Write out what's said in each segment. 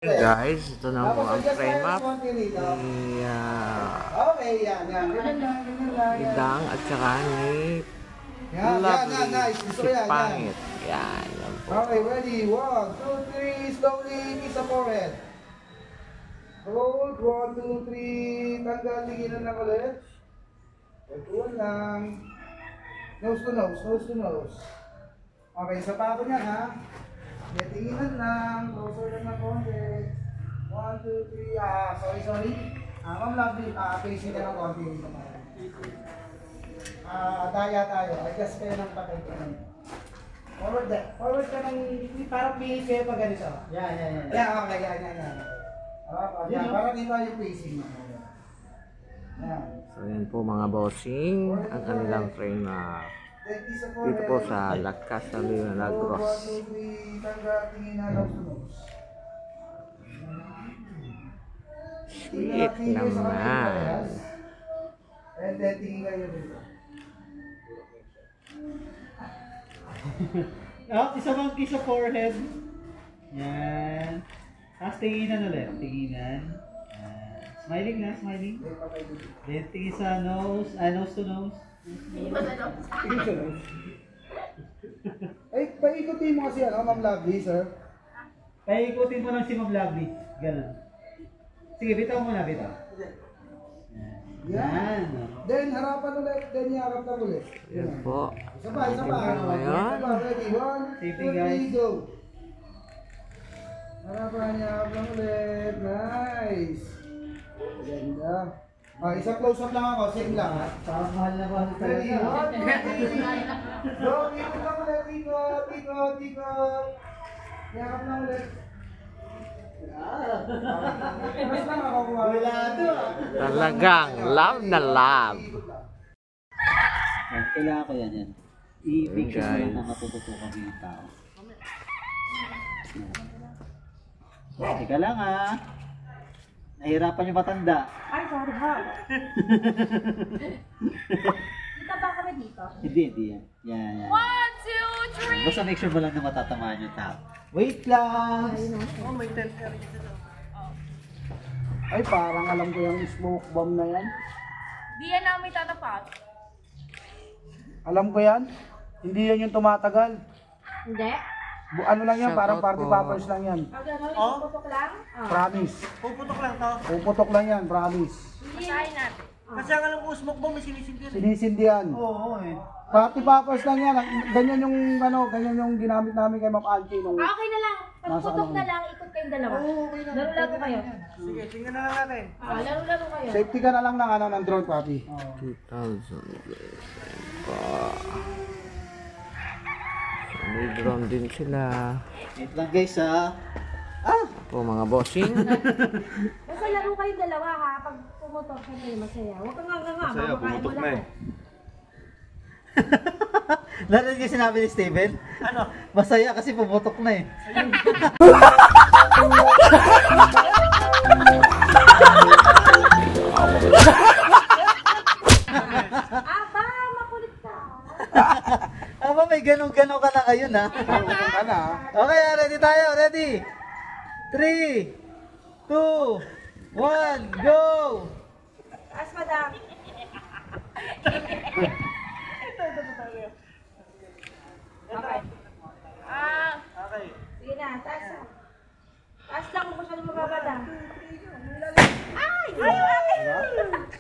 Guys, ito na po ang frame up ni Idang at saka ni Lovely, si Pangit. Yan po. Okay, ready? 1, 2, 3, slowly, kiss the forehead. Hold, 1, 2, 3, tanggal, tigilan lang ulit. Ituan lang. Nose to nose, nose to nose. Okay, sa pako niya ha. Tinginan lang, closer lang na konti. 1, 2, 3, sorry. Ma'am Lovely, facing na ng konti. Daya tayo, adjust kayo ng patay ko. Forward ka ng, parang pihit kayo pag ganito. Yan. Okay, yan. Parang iba yung pacing mo. Yan. So yan po mga bossing, ang kanilang frame up. Dito po sa La Casa de Milagros. Sweet naman. And then tingin kayo dito. Isa bang kiss sa forehead. Yan. Tapos tinginan ulit. Tinginan. Smiling na, smiling. Then tingin sa nose. Nose to nose. Ay, paikutin mo kasi Ma'am Lovely, sir. Paikutin mo lang si Ma'am Lovely. Ganun. Sige, bitaw mo na, bitaw. Yan. Then, harapan ulit. Then, iharap lang ulit. Yan po. Isa pa. Ready? 1, 2, 3, go. Harapan, iharap lang ulit. Nice. Ganda. Isang close-up lang ako. Same lang ha. Parang mahal na mahal talaga. Ready? 1, 2, 3. Go, ikot lang ulit. Ikot. Iharap lang ulit. Talagang love na love. Kailangan ko yan. I-picture mo lang na matututukan mo yung tao. Teka lang ha. Nahirapan yung matanda. Ay, sorry ha. Kita ba kami dito? Hindi yan. Yan. 1, 2, 3. Basta make sure mo lang na matatamaan yung tao. Wait lang! Oh, may 10 ka rin dito. Ay, parang alam ko yung smoke bomb na yan. Di yan na may tatapat. Alam ko yan. Hindi yan yung tumatagal. Hindi? Ano lang yan, parang party poppers lang yan. Pag gano'n, ipuputok lang? Promise. Puputok lang to. Puputok lang yan, promise. Masahin natin. Kasi ang alam ko, smoke bomb may sinisindi rin. Sinisindi yan. Oo eh. Party poppers lang yan. Ganyan yung ginamit namin kay Ma'am Angie nung... Okay na lang. Pag putok na lang, ikot kayong dalawa. Laro-laro kayo. Sige, tingnan na lang natin. Laro-laro kayo. Safety ka na lang ng drone copy. 2,000. May drone din sila. Wait lang guys ha. Po mga bossing. Basta laro kayong dalawa ha. Pag pumutok, syempre masaya. Huwag kang nga. Masaya, pumutok na eh. Narinig yung sinabi ni Steven? Ano? Masaya kasi pumutok na eh. Makulit ka. Aba, may ganun-ganun ka na ngayon ha. Okay, ready tayo, ready? 3, 2, 1, go! As madam. Okay. Okay. Sige na, taas na. Taas lang kung masyadong mababada. Ay!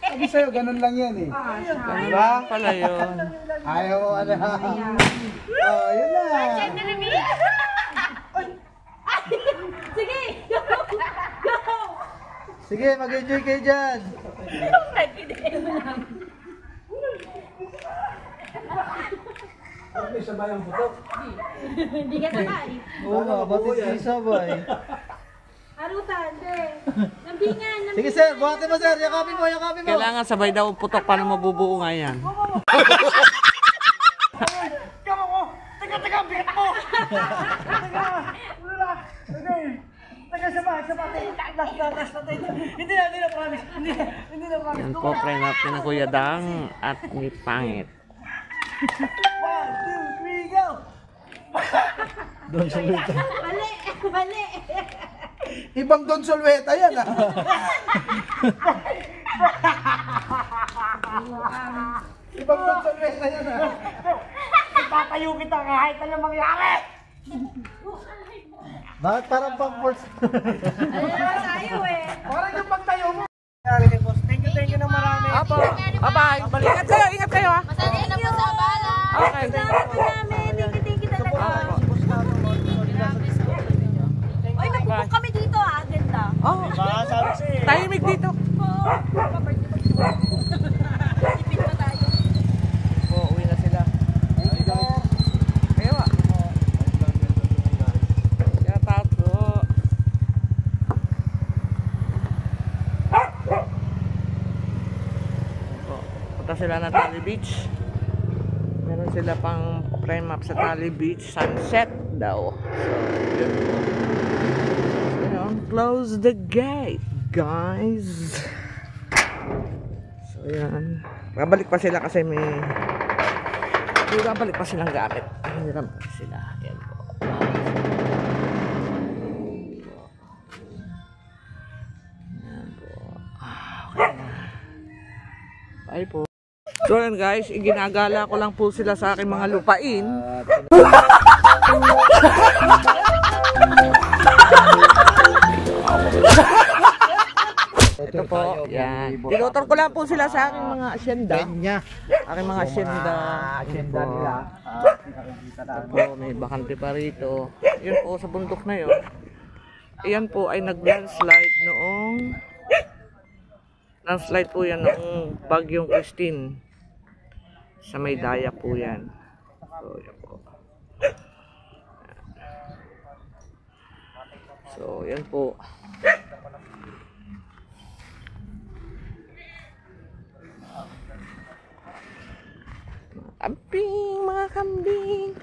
Sabi sa'yo, ganun lang yan eh. Diba? Pala yun. Ayaw mo ano ha. Oh, yun na. Sige! Go! Sige, mag-enjoy kayo dyan. May sabay ang putok. Hindi ka sabay. Oo nga, ba't hindi sabay? Harutan, Nambingan. Sige sir, buhatin mo sir, yakapin mo. Kailangan sabay daw putok para mabubuo nga yan. Teka ko! Teka, bigat mo! Teka, sabay. Last natin. Hindi na, promise. Hindi na, promise. Yan po, frame up ni Kuya Dang at ni Pangit. 1, 2, 3, go! Doon sa luto. Mali! Ibang Don Solweta yan ah. Ibang Don Solweta yan ah. Tatayo kita kahit ano mangyari! Bakit parang pang force? Ayaw tayo eh. Parang yung pagtayo mo. Thank you na marami. Apo. Bye-bye. Ingat kayo. Ingat kayo ha. Masaya na po sa abala. Okay. Salamat po namin. Thank you talaga. Oy, nagpupok kami dito ha. Ganda. Oh. Tahimik dito. Tipid pa tayo. Oo, uwi na sila. Kayo ah. Shout out po. Punta sila na Tally Beach. Meron sila pang prime up sa Tally Beach. Sunset daw. So, yun. So, yun. Close the gate, guys. So, yan. Babalik pa sila kasi may babalik pa silang gamit. Hiniram pa sila. Yan po. Yan po. Okay na. Bye po. So yan guys, iginagala ko lang po sila sa aking mga lupain. Ito po, yan. Tinutor ko lang po sila sa aking mga asyenda. Aking mga asyenda. Asyenda nila. Ito po, may bakante pa rito. Yun po, sa bundok na yun. Ayan po ay nag-landslide noong landslide po yan noong Bagyong Christine. Sa Maydaya po yan. So, yan po. So, yan po. Kambing, mga kambing.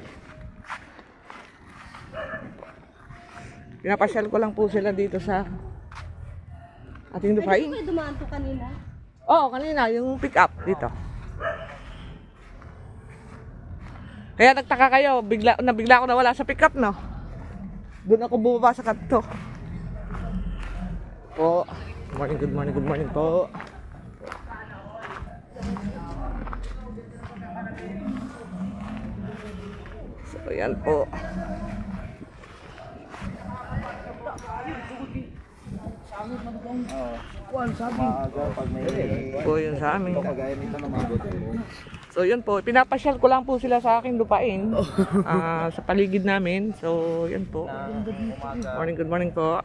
Pinapasyal ko lang po sila dito sa ating lupain. Pwede ko dumaan to kanina? Oo, kanina, yung pick up dito. Kaya nagtaka kayo, nabigla ako nawala sa pick up, no? Doon ako bumaba sa kanto. Po. Good morning po. So, yan po. Po yun sa amin. So yun po, pinapasyal ko lang po sila sa aking lupain sa paligid namin. So yun po. Good morning po.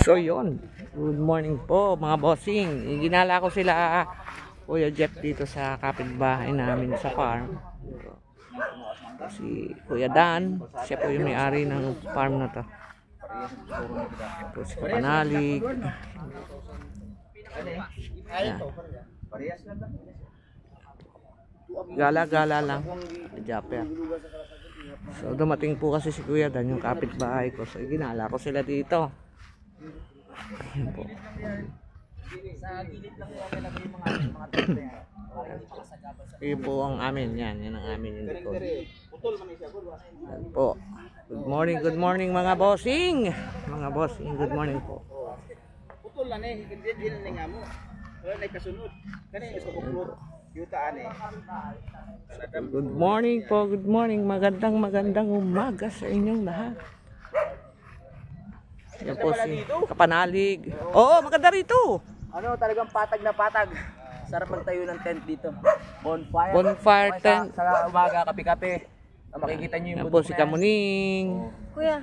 So yun, good morning po mga bossing. Ginala ko sila Kuya Jeff dito sa kapitbahay namin sa farm. Si Kuya Dan, siya po yung may-ari ng farm na to. Po si Kapanalig. Ayan. Gala-gala lang. Japper. So dumating po kasi si Kuya Dan, yung kapitbahay ko. So ginala ko sila dito. Ayan po. Iyon po ang amin. Yan ang amin yung likod. Yan po. Good morning mga bossing. Mga bossing, good morning po. Putol na eh, hindi na nga mo. Wala na kasunod. Kanina sa kuklot. Yutaan eh. Good morning po, good morning. Magandang umaga sa inyong lahat. Yan po si Kapanalig. Oo, maganda rito. Ano, talagang patag na patag. Sarap magtayo ng tent dito. Bonfire. Bonfire tent. Sa umaga, kape-kape. Makikita nyo yung Yan po si Kamuning. Kuya,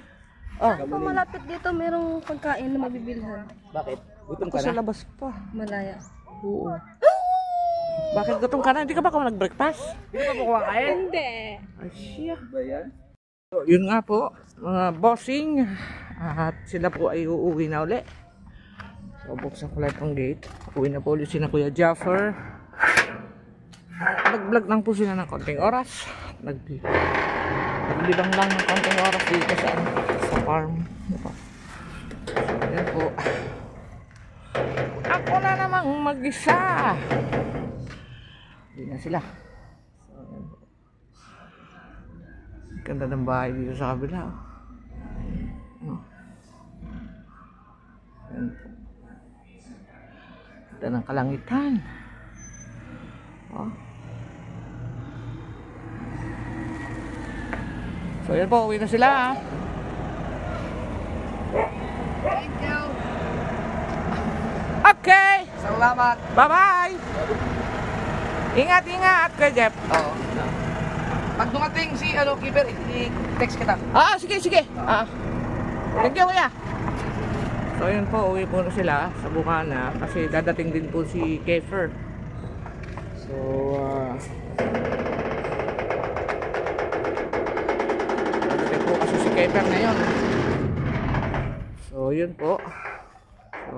Oh, saan po malapit dito merong pagkain na mabibilhan? Bakit? Gutom ako sa labas pa. Malaya. Oo. Bakit gutom ka na? Hindi ka ba nag-breakfast? Hindi pa po kumakain? Hindi. Ay, siya. So, yun nga po, mga bossing. At sila po ay uuwi na uli. So, buksan ko lang itong gate. Uwi na po ulit si na Kuya Jaffer. Nag-vlog lang po sila ng konting oras. Naglibang lang ng konting oras dito sa farm. So, yan po. Ako na namang mag-isa. Hindi na sila. So, yan po. Ganda ng bahay dito sa kabila. Ganda ng kalangitan. Oh. So yan po, uwi na sila. Thank you. Okay! Salamat. Bye-bye! Ingat-ingat kay Jeff. Oo. Pag dumating si keeper, i-text kita. Sige. Thank you, kuya. So yun po, uwi po na sila sa Bukana kasi dadating din po si Kiefer. So, dadating po kasi si Kiefer ngayon. So yun po. So,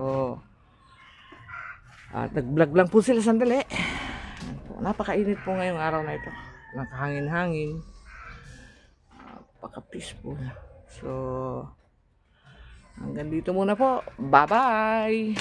nag-vlog lang po sila sandali. Napakainit po ngayong araw na ito. Nakahangin-hangin. Napaka-peaceful. So, hanggang dito muna po. Bye-bye!